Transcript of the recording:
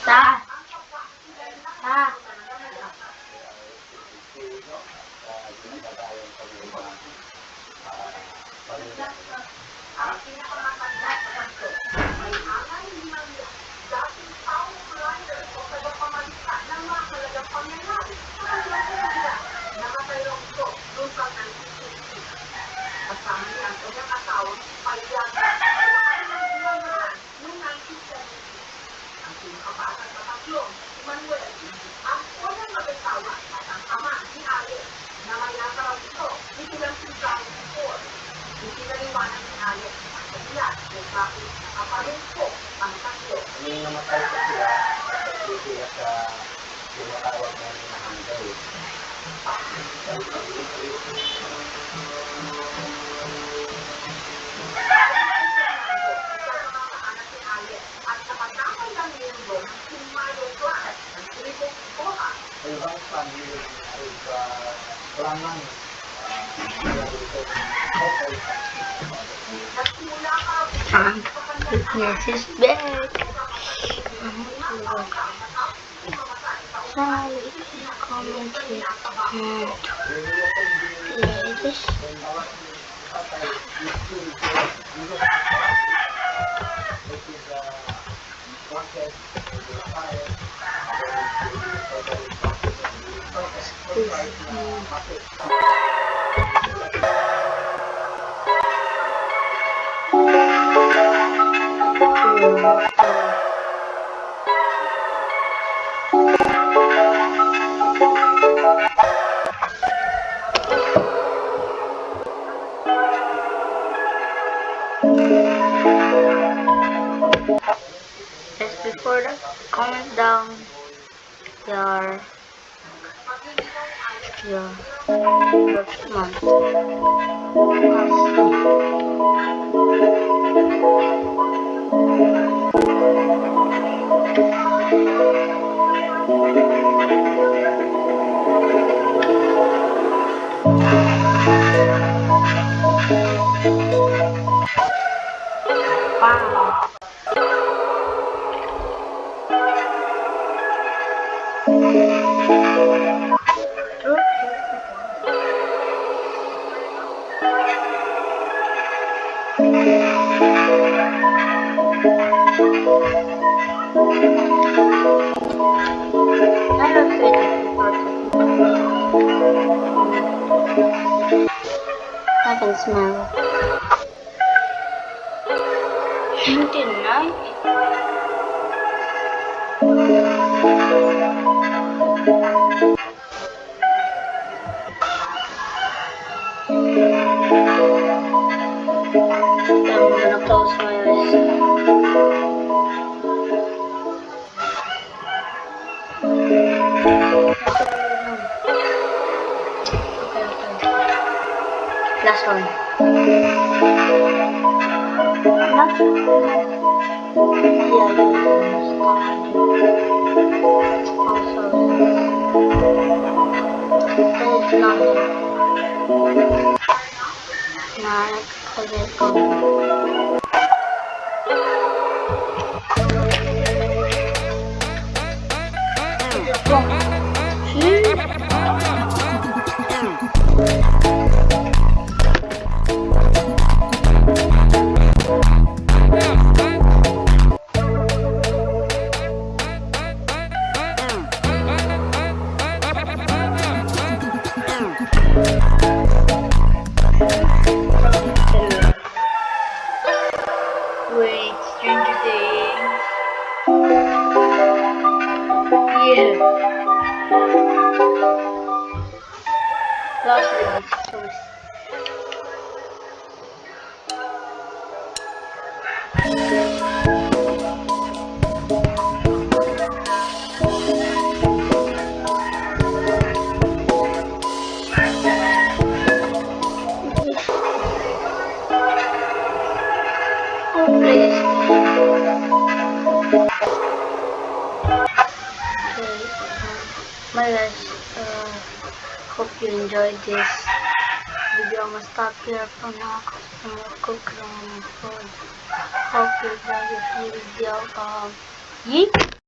Ta. Ta. Yung namatay ko sila, kasi sila sa tinatawag na hanggaw. Yung bang family ay klangan Yes, is back. Sorry, comment here and ladies. Just before that, comment down your month. Wow. I can smell it. 29. I'm gonna close my eyes. Last one. Wait, Stranger Things. Yeah. Last release. Please. My guys, hope you enjoyed this video. I'm gonna stop here for now because I'm gonna cook some food. Hope you enjoyed this video. Yeet!